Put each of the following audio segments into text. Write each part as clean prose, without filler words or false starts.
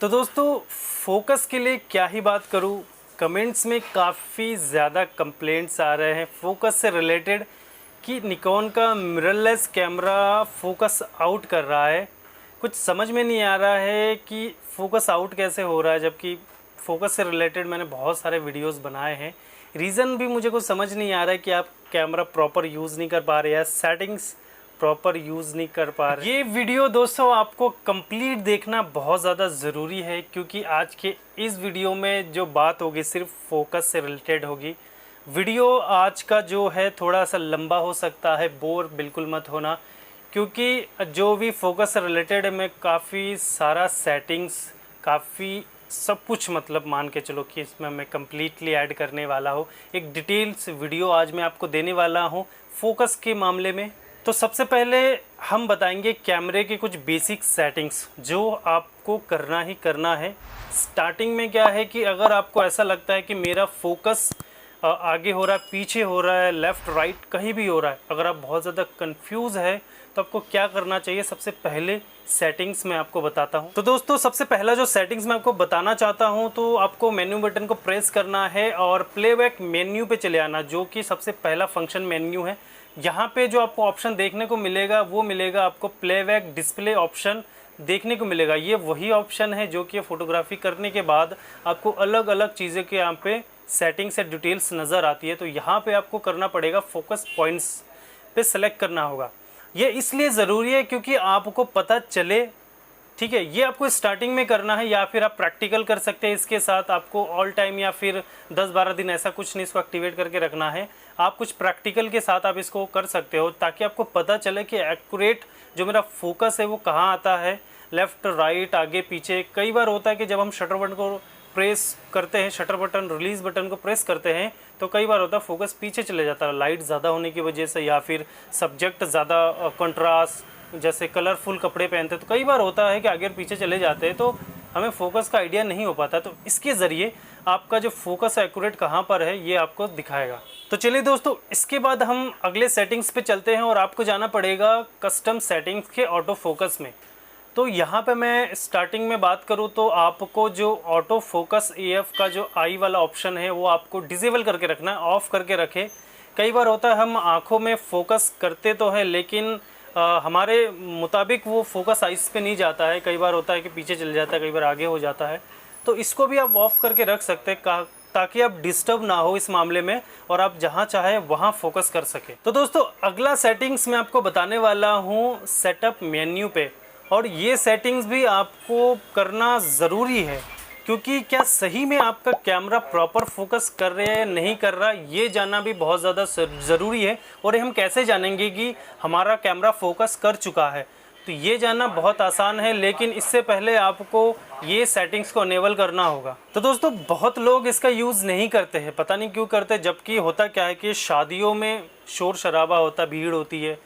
तो दोस्तों फोकस के लिए क्या ही बात करूं। कमेंट्स में काफ़ी ज़्यादा कंप्लेंट्स आ रहे हैं फोकस से रिलेटेड कि निकॉन का मिररलेस कैमरा फोकस आउट कर रहा है। कुछ समझ में नहीं आ रहा है कि फोकस आउट कैसे हो रहा है, जबकि फोकस से रिलेटेड मैंने बहुत सारे वीडियोस बनाए हैं। रीज़न भी मुझे कुछ समझ नहीं आ रहा है कि आप कैमरा प्रॉपर यूज़ नहीं कर पा रहे या सेटिंग्स प्रॉपर यूज़ नहीं कर पा रहे। ये वीडियो दोस्तों आपको कंप्लीट देखना बहुत ज़्यादा ज़रूरी है, क्योंकि आज के इस वीडियो में जो बात होगी सिर्फ फोकस से रिलेटेड होगी। वीडियो आज का जो है थोड़ा सा लंबा हो सकता है, बोर बिल्कुल मत होना, क्योंकि जो भी फोकस से रिलेटेड है मैं काफ़ी सारा सेटिंग्स काफ़ी सब कुछ मतलब मान के चलो कि इसमें मैं कम्प्लीटली ऐड करने वाला हूँ। एक डिटेल्स वीडियो आज मैं आपको देने वाला हूँ फोकस के मामले में। तो सबसे पहले हम बताएंगे कैमरे के कुछ बेसिक सेटिंग्स जो आपको करना ही करना है। स्टार्टिंग में क्या है कि अगर आपको ऐसा लगता है कि मेरा फोकस आगे हो रहा है, पीछे हो रहा है, लेफ़्ट राइट कहीं भी हो रहा है, अगर आप बहुत ज़्यादा कंफ्यूज है तो आपको क्या करना चाहिए। सबसे पहले सेटिंग्स मैं आपको बताता हूं। तो दोस्तों सबसे पहला जो सेटिंग्स मैं आपको बताना चाहता हूं, तो आपको मेन्यू बटन को प्रेस करना है और प्लेबैक मेन्यू पे चले आना, जो कि सबसे पहला फंक्शन मेन्यू है। यहाँ पे जो आपको ऑप्शन देखने को मिलेगा वो मिलेगा आपको प्लेबैक डिस्प्ले ऑप्शन देखने को मिलेगा। ये वही ऑप्शन है जो कि फोटोग्राफी करने के बाद आपको अलग अलग चीज़ें के यहाँ पे सेटिंग्स से डिटेल्स नज़र आती है। तो यहाँ पे आपको करना पड़ेगा फोकस पॉइंट्स पे सेलेक्ट करना होगा। ये इसलिए ज़रूरी है क्योंकि आपको पता चले, ठीक है। ये आपको स्टार्टिंग में करना है या फिर आप प्रैक्टिकल कर सकते हैं इसके साथ। आपको ऑल टाइम या फिर 10-12 दिन ऐसा कुछ नहीं इसको एक्टिवेट करके रखना है। आप कुछ प्रैक्टिकल के साथ आप इसको कर सकते हो ताकि आपको पता चले कि एक्यूरेट जो मेरा फोकस है वो कहाँ आता है, लेफ़्ट राइट आगे पीछे। कई बार होता है कि जब हम शटर बटन को प्रेस करते हैं, शटर बटन रिलीज़ बटन को प्रेस करते हैं, तो कई बार होता है फोकस पीछे चले जाता है लाइट ज़्यादा होने की वजह से, या फिर सब्जेक्ट ज़्यादा कंट्रास्ट जैसे कलरफुल कपड़े पहनते हैं तो कई बार होता है कि आगे और पीछे चले जाते हैं, तो हमें फोकस का आइडिया नहीं हो पाता। तो इसके ज़रिए आपका जो फोकस एक्यूरेट कहाँ पर है ये आपको दिखाएगा। तो चलिए दोस्तों इसके बाद हम अगले सेटिंग्स पे चलते हैं और आपको जाना पड़ेगा कस्टम सेटिंग्स के ऑटो फोकस में। तो यहाँ पे मैं स्टार्टिंग में बात करूँ तो आपको जो ऑटो फोकस AF का जो आई वाला ऑप्शन है वो आपको डिसेबल करके रखना है, ऑफ़ करके रखें। कई बार होता है हम आँखों में फोकस करते तो है लेकिन हमारे मुताबिक वो फोकस आइस पे नहीं जाता है। कई बार होता है कि पीछे चले जाता है, कई बार आगे हो जाता है। तो इसको भी आप ऑफ़ करके रख सकते हैं ताकि आप डिस्टर्ब ना हो इस मामले में और आप जहाँ चाहे वहाँ फोकस कर सके। तो दोस्तों अगला सेटिंग्स मैं आपको बताने वाला हूँ सेटअप मेन्यू पे, और ये सेटिंग्स भी आपको करना ज़रूरी है क्योंकि क्या सही में आपका कैमरा प्रॉपर फोकस कर रहा है या नहीं कर रहा, ये जानना भी बहुत ज़्यादा ज़रूरी है। और हम कैसे जानेंगे कि हमारा कैमरा फोकस कर चुका है, तो ये जानना बहुत आसान है, लेकिन इससे पहले आपको ये सेटिंग्स को अनेबल करना होगा। तो दोस्तों बहुत लोग इसका यूज़ नहीं करते हैं, पता नहीं क्यों करते, जबकि होता क्या है कि शादियों में शोर शराबा होता, भीड़ होती है,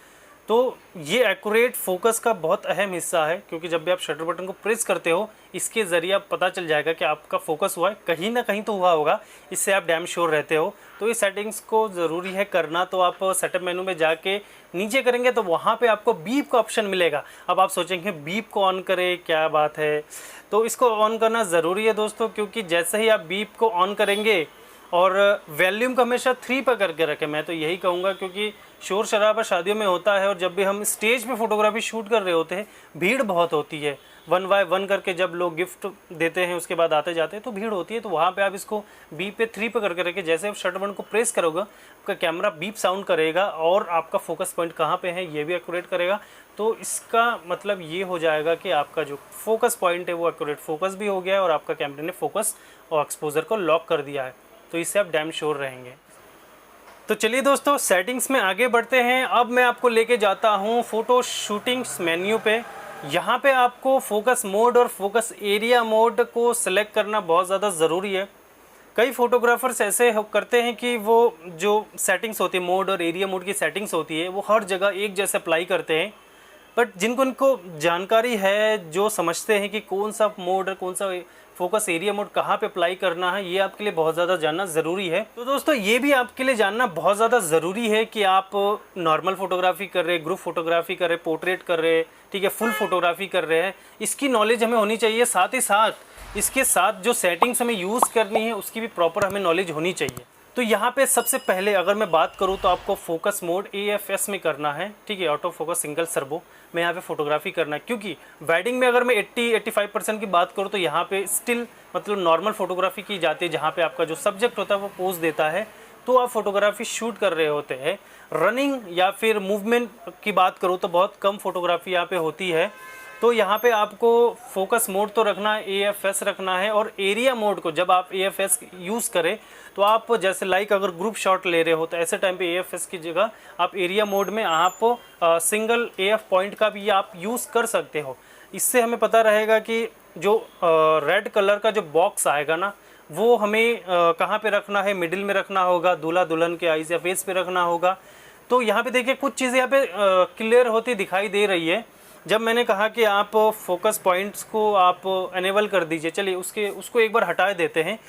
तो ये एक्यूरेट फोकस का बहुत अहम हिस्सा है। क्योंकि जब भी आप शटर बटन को प्रेस करते हो इसके ज़रिए आप पता चल जाएगा कि आपका फोकस हुआ है, कहीं ना कहीं तो हुआ होगा, इससे आप डैम श्योर रहते हो। तो ये सेटिंग्स को ज़रूरी है करना। तो आप सेटअप मेनू में जाके नीचे करेंगे तो वहाँ पे आपको बीप का ऑप्शन मिलेगा। अब आप सोचेंगे बीप को ऑन करें, क्या बात है, तो इसको ऑन करना ज़रूरी है दोस्तों, क्योंकि जैसे ही आप बीप को ऑन करेंगे और वॉल्यूम को हमेशा 3 पर करके रखें, मैं तो यही कहूँगा, क्योंकि शोर शराबा शादियों में होता है और जब भी हम स्टेज पे फोटोग्राफी शूट कर रहे होते हैं भीड़ बहुत होती है। 1 बाय 1 करके जब लोग गिफ्ट देते हैं उसके बाद आते जाते हैं तो भीड़ होती है। तो वहाँ पे आप इसको बीप पे 3 पे करके रखें। जैसे आप शटर बटन को प्रेस करोगे आपका कैमरा बीप साउंड करेगा और आपका फोकस पॉइंट कहाँ पे है ये भी एक्यूरेट करेगा। तो इसका मतलब ये हो जाएगा कि आपका जो फोकस पॉइंट है वो एक्यूरेट फोकस भी हो गया है और आपका कैमरे ने फोकस और एक्सपोजर को लॉक कर दिया है। तो इससे आप डैम श्योर रहेंगे। तो चलिए दोस्तों सेटिंग्स में आगे बढ़ते हैं। अब मैं आपको लेके जाता हूँ फोटो शूटिंग्स मेन्यू पे। यहाँ पे आपको फोकस मोड और फोकस एरिया मोड को सिलेक्ट करना बहुत ज़्यादा ज़रूरी है। कई फोटोग्राफर्स ऐसे करते हैं कि वो जो सेटिंग्स होती है मोड और एरिया मोड की सेटिंग्स होती है वो हर जगह एक जैसे अप्लाई करते हैं। बट इनको जानकारी है, जो समझते हैं कि कौन सा मोड, कौन सा फोकस एरिया मोड कहाँ पे अप्लाई करना है, ये आपके लिए बहुत ज़्यादा जानना ज़रूरी है। तो दोस्तों ये भी आपके लिए जानना बहुत ज़्यादा ज़रूरी है कि आप नॉर्मल फोटोग्राफी कर रहे, ग्रुप फोटोग्राफी कर रहे, पोर्ट्रेट कर रहे, ठीक है, फुल फोटोग्राफी कर रहे हैं, इसकी नॉलेज हमें होनी चाहिए। साथ ही साथ इसके साथ जो सेटिंग्स हमें यूज़ करनी है उसकी भी प्रॉपर हमें नॉलेज होनी चाहिए। तो यहाँ पे सबसे पहले अगर मैं बात करूँ तो आपको फोकस मोड AFS में करना है, ठीक है, ऑटो फोकस सिंगल सर्वो में यहाँ पे फोटोग्राफी करना है। क्योंकि वेडिंग में अगर मैं 80-85% की बात करूँ तो यहाँ पे स्टिल मतलब नॉर्मल फोटोग्राफी की जाती है, जहाँ पे आपका जो सब्जेक्ट होता है वो पोज देता है, तो आप फोटोग्राफी शूट कर रहे होते हैं। रनिंग या फिर मूवमेंट की बात करूँ तो बहुत कम फोटोग्राफी यहाँ पे होती है। तो यहाँ पे आपको फोकस मोड तो रखना है, AFS रखना है। और एरिया मोड को जब आप AFS यूज़ करें तो आप जैसे लाइक अगर ग्रुप शॉट ले रहे हो तो ऐसे टाइम पे AFS की जगह आप एरिया मोड में आप सिंगल AF पॉइंट का भी आप यूज़ कर सकते हो। इससे हमें पता रहेगा कि जो रेड कलर का जो बॉक्स आएगा ना, वो हमें कहाँ पे रखना है, मिडिल में रखना होगा, दूल्हा दुल्हन के आईज या फेस पे रखना होगा। तो यहाँ पे देखिए कुछ चीज़ें यहाँ पे क्लियर होती दिखाई दे रही है। जब मैंने कहा कि आप फोकस पॉइंट्स को आप एनेबल कर दीजिए, चलिए उसको एक बार हटा देते हैं।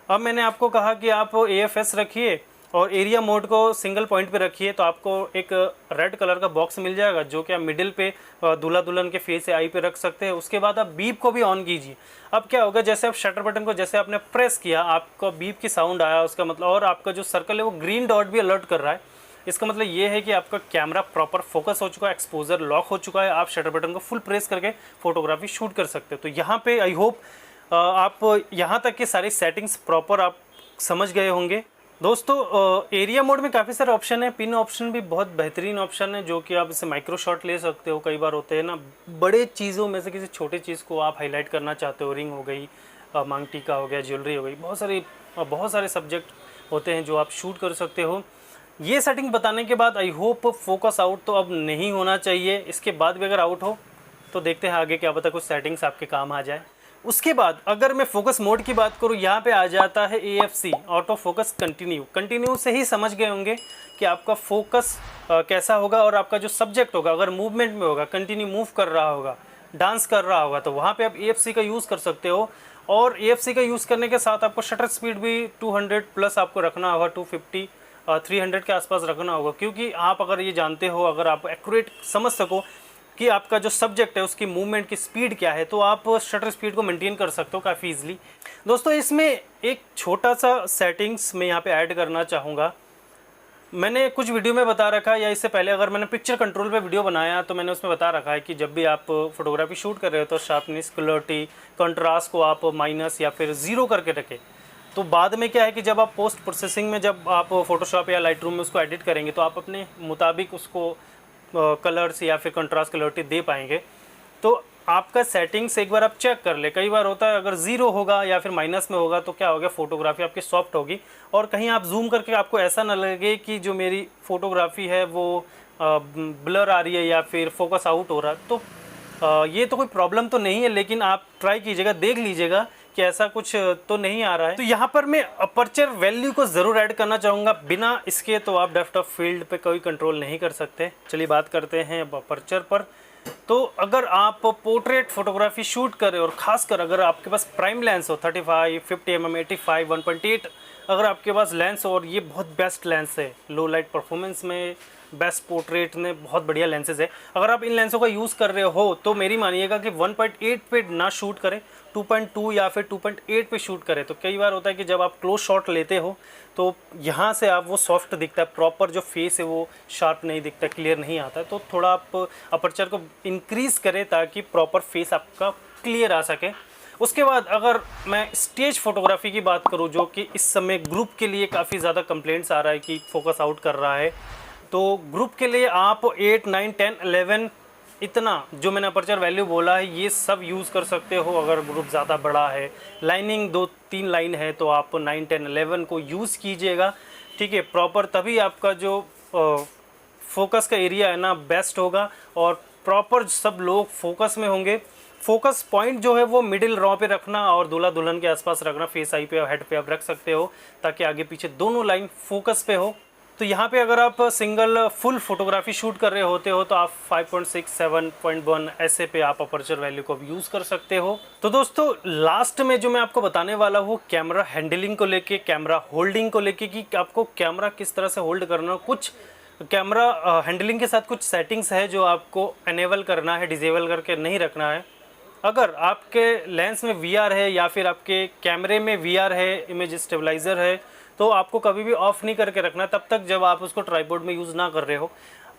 अब मैंने आपको कहा कि आप AFS रखिए और एरिया मोड को सिंगल पॉइंट पे रखिए, तो आपको एक रेड कलर का बॉक्स मिल जाएगा जो कि आप मिडिल पे दूल्हा दुल्हन के फेस या आई पे रख सकते हैं। उसके बाद आप बीप को भी ऑन कीजिए। अब क्या होगा, जैसे आप शटर बटन को जैसे आपने प्रेस किया, आपको बीप की साउंड आया, उसका मतलब, और आपका जो सर्कल है वो ग्रीन डॉट भी अलर्ट कर रहा है। इसका मतलब ये है कि आपका कैमरा प्रॉपर फोकस हो चुका है, एक्सपोजर लॉक हो चुका है, आप शटर बटन को फुल प्रेस करके फोटोग्राफी शूट कर सकते हो। तो यहाँ पे आई होप आप यहाँ तक की सारी सेटिंग्स प्रॉपर आप समझ गए होंगे। दोस्तों एरिया मोड में काफ़ी सारे ऑप्शन है, पिन ऑप्शन भी बहुत बेहतरीन ऑप्शन है, जो कि आप इसे माइक्रो शॉट ले सकते हो। कई बार होते हैं ना, बड़े चीज़ों में से किसी छोटे चीज़ को आप हाईलाइट करना चाहते हो, रिंग हो गई, मांग टीका हो गया, ज्वेलरी हो गई, बहुत सारे सब्जेक्ट होते हैं जो आप शूट कर सकते हो। ये सेटिंग बताने के बाद आई होप फोकस आउट तो अब नहीं होना चाहिए। इसके बाद भी अगर आउट हो तो देखते हैं आगे, क्या पता कुछ सेटिंग्स आपके काम आ जाए। उसके बाद अगर मैं फोकस मोड की बात करूँ, यहाँ पे आ जाता है AFC, ऑटो फोकस कंटिन्यू से ही समझ गए होंगे कि आपका फोकस कैसा होगा और आपका जो सब्जेक्ट होगा अगर मूवमेंट में होगा, कंटिन्यू मूव कर रहा होगा, डांस कर रहा होगा, तो वहाँ पे आप AFC का यूज़ कर सकते हो। और AFC का यूज़ करने के साथ आपको शटर स्पीड भी 200 प्लस आपको रखना होगा, 250 300 के आसपास रखना होगा। क्योंकि आप अगर ये जानते हो, अगर आप एक्यूरेट समझ सको कि आपका जो सब्जेक्ट है उसकी मूवमेंट की स्पीड क्या है, तो आप शटर स्पीड को मेंटेन कर सकते हो काफ़ी इजीली। दोस्तों इसमें एक छोटा सा सेटिंग्स मैं यहाँ पे ऐड करना चाहूँगा। मैंने कुछ वीडियो में बता रखा है, या इससे पहले अगर मैंने पिक्चर कंट्रोल पे वीडियो बनाया तो मैंने उसमें बता रखा है कि जब भी आप फोटोग्राफी शूट कर रहे हो तो शार्पनेस, क्लैरिटी, कंट्रास्ट को आप माइनस या फिर 0 करके रखें। तो बाद में क्या है कि जब आप पोस्ट प्रोसेसिंग में जब आप फोटोशॉप या लाइटरूम में उसको एडिट करेंगे तो आप अपने मुताबिक उसको कलर्स या फिर कंट्रास्ट क्लैरिटी दे पाएंगे। तो आपका सेटिंग्स एक बार आप चेक कर ले। कई बार होता है अगर 0 होगा या फिर माइनस में होगा तो क्या होगा, फोटोग्राफी आपकी सॉफ्ट होगी और कहीं आप जूम करके आपको ऐसा ना लगे कि जो मेरी फोटोग्राफी है वो ब्लर आ रही है या फिर फोकस आउट हो रहा है। तो ये तो कोई प्रॉब्लम तो नहीं है, लेकिन आप ट्राई कीजिएगा, देख लीजिएगा कि ऐसा कुछ तो नहीं आ रहा है। तो यहाँ पर मैं अपर्चर वैल्यू को ज़रूर ऐड करना चाहूँगा। बिना इसके तो आप डेप्थ ऑफ फील्ड पे कोई कंट्रोल नहीं कर सकते। चलिए बात करते हैं अब अपर्चर पर। तो अगर आप पोर्ट्रेट फोटोग्राफी शूट करें और ख़ासकर अगर आपके पास प्राइम लेंस हो 35, 50 mm, 85, 1.8 अगर आपके पास लेंस हो, और ये बहुत बेस्ट लेंस है, लो लाइट परफॉर्मेंस में बेस्ट, पोर्ट्रेट में बहुत बढ़िया लेंसेज है। अगर आप इन लेंसों का यूज़ कर रहे हो तो मेरी मानिएगा कि 1.8 पे ना शूट करें, 2.2 या फिर 2.8 पे शूट करें। तो कई बार होता है कि जब आप क्लोज शॉट लेते हो तो यहाँ से आप वो सॉफ्ट दिखता है, प्रॉपर जो फेस है वो शार्प नहीं दिखता, क्लियर नहीं आता है। तो थोड़ा आप अपर्चर को इंक्रीज़ करें ताकि प्रॉपर फेस आपका क्लियर आ सके। उसके बाद अगर मैं स्टेज फोटोग्राफी की बात करूँ, जो कि इस समय ग्रुप के लिए काफ़ी ज़्यादा कंप्लेंट्स आ रहा है कि फोकस आउट कर रहा है, तो ग्रुप के लिए आप 8, 9, 10, 11 इतना जो मैंने अपर्चर वैल्यू बोला है ये सब यूज़ कर सकते हो। अगर ग्रुप ज़्यादा बड़ा है, लाइनिंग 2-3 लाइन है, तो आप 9, 10, 11 को यूज़ कीजिएगा, ठीक है, प्रॉपर। तभी आपका जो फोकस का एरिया है ना बेस्ट होगा और प्रॉपर सब लोग फोकस में होंगे। फोकस पॉइंट जो है वो मिडिल रॉ पे रखना और दूल्हा दुल्हन के आसपास रखना, फेस आई पे और हेड पे आप रख सकते हो ताकि आगे पीछे दोनों लाइन फोकस पे हो। तो यहाँ पे अगर आप सिंगल फुल फोटोग्राफी शूट कर रहे होते हो तो आप 5.6, 7.1 ऐसे पे आप अपर्चर वैल्यू को यूज़ कर सकते हो। तो दोस्तों लास्ट में जो मैं आपको बताने वाला हूँ कैमरा हैंडलिंग को लेके, कैमरा होल्डिंग को लेके कि आपको कैमरा किस तरह से होल्ड करना, कुछ कैमरा हैंडलिंग के साथ कुछ सेटिंग्स है जो आपको एनेबल करना है, डिसेबल करके नहीं रखना है। अगर आपके लेंस में VR है या फिर आपके कैमरे में VR है, इमेज स्टेबलाइज़र है, तो आपको कभी भी ऑफ़ नहीं करके रखना तब तक जब आप उसको ट्राइपॉड में यूज़ ना कर रहे हो।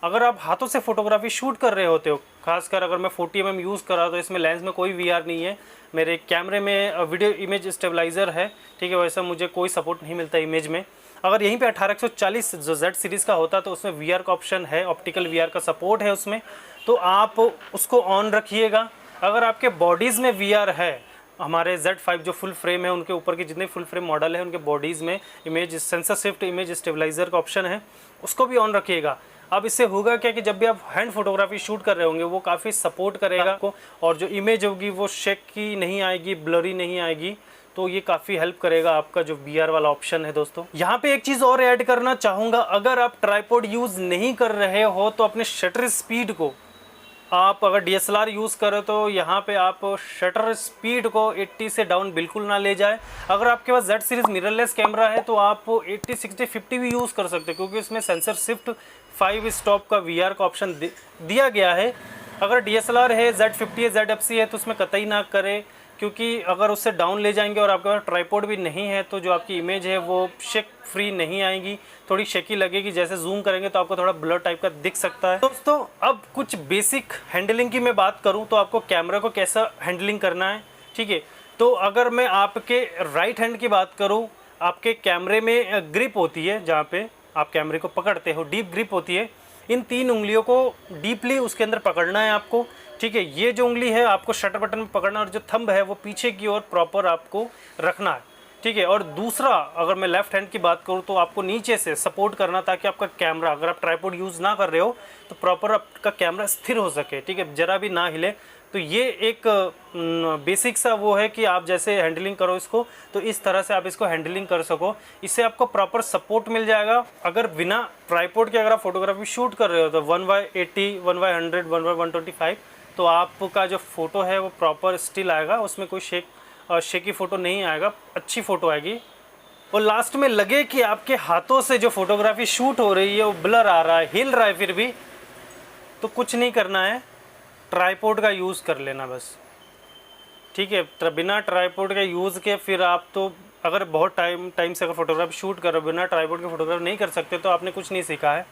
अगर आप हाथों से फोटोग्राफी शूट कर रहे होते हो, खासकर अगर मैं 40 mm यूज़ कर रहा तो इसमें लेंस में कोई VR नहीं है, मेरे कैमरे में वीडियो इमेज स्टेबलाइज़र है, ठीक है, वैसा मुझे कोई सपोर्ट नहीं मिलता इमेज में। अगर यहीं पे 1840 जो Z सीरीज़ का होता तो उसमें VR का ऑप्शन है, ऑप्टिकल VR का सपोर्ट है उसमें, तो आप उसको ऑन रखिएगा। अगर आपके बॉडीज़ में VR है, हमारे Z5 जो फुल फ्रेम है उनके ऊपर के जितने फुल फ्रेम मॉडल है उनके बॉडीज़ में image sensor shift image stabiliser का ऑप्शन है, उसको भी ऑन रखिएगा। अब इससे होगा क्या कि जब भी आप हैंड फोटोग्राफी शूट कर रहे होंगे वो काफ़ी सपोर्ट करेगा आपको, और जो इमेज होगी वो शेकी नहीं आएगी, ब्लरी नहीं आएगी, तो ये काफ़ी हेल्प करेगा आपका जो VR वाला ऑप्शन है। दोस्तों यहाँ पे एक चीज़ और ऐड करना चाहूँगा, अगर आप ट्राइपॉड यूज़ नहीं कर रहे हो तो अपने शटर स्पीड को, आप अगर DSLR यूज़ करो तो यहाँ पे आप शटर स्पीड को 80 से डाउन बिल्कुल ना ले जाए। अगर आपके पास Z सीरीज़ मिररलेस कैमरा है तो आप 80, 60, 50 भी यूज़ कर सकते हो, क्योंकि इसमें सेंसर शिफ्ट 5 स्टॉप का VR का ऑप्शन दिया गया है। अगर DSLR है, Z50 है, ZFC है तो उसमें कतई ना करें, क्योंकि अगर उससे डाउन ले जाएंगे और आपके पास ट्राइपॉड भी नहीं है तो जो आपकी इमेज है वो शेक फ्री नहीं आएगी, थोड़ी शेकी लगेगी, जैसे जूम करेंगे तो आपको थोड़ा ब्लर टाइप का दिख सकता है। दोस्तों अब कुछ बेसिक हैंडलिंग की मैं बात करूं तो आपको कैमरा को कैसा हैंडलिंग करना है, ठीक है। तो अगर मैं आपके राइट हैंड की बात करूँ, आपके कैमरे में ग्रिप होती है, जहाँ पे आप कैमरे को पकड़ते हो डीप ग्रिप होती है, इन 3 उंगलियों को डीपली उसके अंदर पकड़ना है आपको, ठीक है। ये जो उंगली है आपको शटर बटन में पकड़ना, और जो थंब है वो पीछे की ओर प्रॉपर आपको रखना है, ठीक है। और दूसरा अगर मैं लेफ्ट हैंड की बात करूँ तो आपको नीचे से सपोर्ट करना, ताकि आपका कैमरा, अगर आप ट्राइपॉड यूज़ ना कर रहे हो तो प्रॉपर आपका कैमरा स्थिर हो सके, ठीक है, ज़रा भी ना हिले। तो ये एक बेसिक सा वो है कि आप जैसे हैंडलिंग करो इसको तो इस तरह से आप इसको हैंडलिंग कर सको, इससे आपको प्रॉपर सपोर्ट मिल जाएगा। अगर बिना ट्राइपॉड के अगर आप फोटोग्राफी शूट कर रहे हो तो 1/80, 1/100, 1/125 तो आपका जो फ़ोटो है वो प्रॉपर स्टिल आएगा, उसमें कोई शेकी फ़ोटो नहीं आएगा, अच्छी फ़ोटो आएगी। और लास्ट में लगे कि आपके हाथों से जो फोटोग्राफी शूट हो रही है वो ब्लर आ रहा है, हिल रहा है फिर भी, तो कुछ नहीं करना है, ट्राइपॉड का यूज़ कर लेना बस, ठीक है। बिना ट्राइपॉड के यूज़ के फिर आप तो अगर बहुत टाइम से अगर फोटोग्राफी शूट कर रहे हो, बिना ट्राइपॉड के फोटोग्राफी नहीं कर सकते तो आपने कुछ नहीं सीखा है।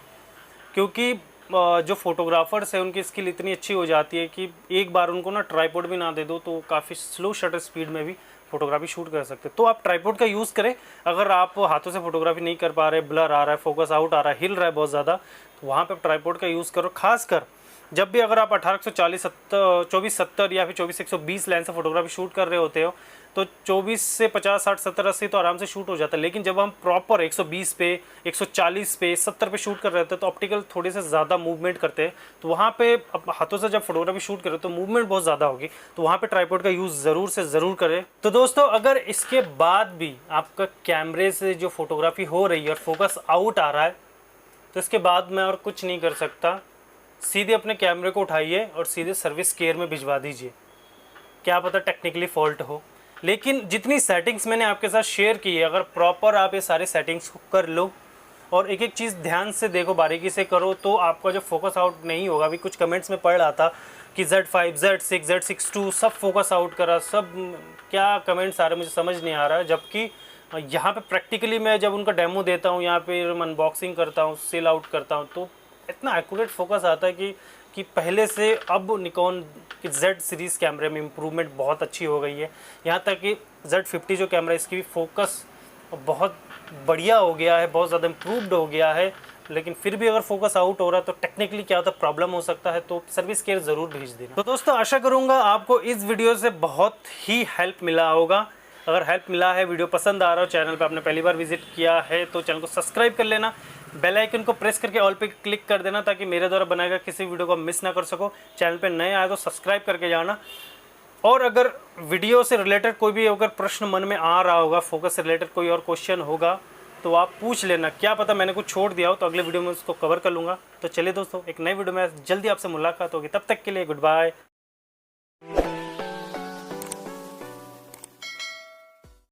क्योंकि जो फोटोग्राफर्स है उनकी स्किल इतनी अच्छी हो जाती है कि एक बार उनको ना ट्राइपॉड भी ना दे दो तो काफ़ी स्लो शटर स्पीड में भी फोटोग्राफी शूट कर सकते हैं। तो आप ट्राइपॉड का यूज़ करें। अगर आप हाथों से फोटोग्राफी नहीं कर पा रहे, ब्लर आ रहा है, फोकस आउट आ रहा है, हिल रहा है बहुत ज़्यादा, तो वहाँ पर ट्राइपॉड का यूज़ करो। खासकर जब भी अगर आप 1840, 2470 या फिर 24-120 लेंस से फोटोग्राफी शूट कर रहे होते हो तो 24 से 50, 60, 70, 80 तो आराम से शूट हो जाता है। लेकिन जब हम प्रॉपर 120 पे, 140 पे, 70 पे शूट कर रहे होते हैं तो ऑप्टिकल थोड़े से ज़्यादा मूवमेंट करते हैं, तो वहाँ पे हाथों से जब फोटोग्राफी शूट करें तो मूवमेंट बहुत ज़्यादा होगी, तो वहाँ पे ट्राइपॉड का यूज़ ज़रूर से ज़रूर करें। तो दोस्तों अगर इसके बाद भी आपका कैमरे से जो फोटोग्राफी हो रही है और फोकस आउट आ रहा है तो इसके बाद मैं और कुछ नहीं कर सकता, सीधे अपने कैमरे को उठाइए और सीधे सर्विस केयर में भिजवा दीजिए। क्या पता टेक्निकली फॉल्ट हो, लेकिन जितनी सेटिंग्स मैंने आपके साथ शेयर की है, अगर प्रॉपर आप ये सारे सेटिंग्स को कर लो और एक एक चीज़ ध्यान से देखो, बारीकी से करो, तो आपका जो फोकस आउट नहीं होगा। अभी कुछ कमेंट्स में पढ़ रहा था कि Z5, Z6, Z6 सब फोकस आउट करा, सब क्या कमेंट्स आ रहे मुझे समझ नहीं आ रहा है। जबकि यहाँ पे प्रैक्टिकली मैं जब उनका डेमो देता हूँ, यहाँ पे अनबॉक्सिंग करता हूँ, सेल आउट करता हूँ, तो इतना एक्यूरेट फोकस आता है कि पहले से अब निकॉन की Z सीरीज़ कैमरे में इम्प्रूवमेंट बहुत अच्छी हो गई है। यहाँ तक कि Z50 जो कैमरा इसकी भी फोकस बहुत बढ़िया हो गया है, बहुत ज़्यादा इम्प्रूव्ड हो गया है। लेकिन फिर भी अगर फोकस आउट हो रहा है तो टेक्निकली क्या होता है, प्रॉब्लम हो सकता है, तो सर्विस केयर ज़रूर भेज देना। तो दोस्तों आशा करूँगा आपको इस वीडियो से बहुत ही हेल्प मिला होगा। अगर हेल्प मिला है, वीडियो पसंद आ रहा हो, चैनल पे आपने पहली बार विजिट किया है तो चैनल को सब्सक्राइब कर लेना, बेल आइकन को प्रेस करके ऑल पे क्लिक कर देना ताकि मेरे द्वारा बनाएगा किसी वीडियो को मिस ना कर सको। चैनल पे नए आए तो सब्सक्राइब करके जाना। और अगर वीडियो से रिलेटेड कोई भी अगर प्रश्न मन में आ रहा होगा, फोकस से रिलेटेड कोई और क्वेश्चन होगा तो आप पूछ लेना, क्या पता मैंने कुछ छोड़ दिया हो तो अगले वीडियो में उसको कवर कर लूँगा। तो चलिए दोस्तों, एक नए वीडियो में जल्दी आपसे मुलाकात होगी, तब तक के लिए गुड बाय।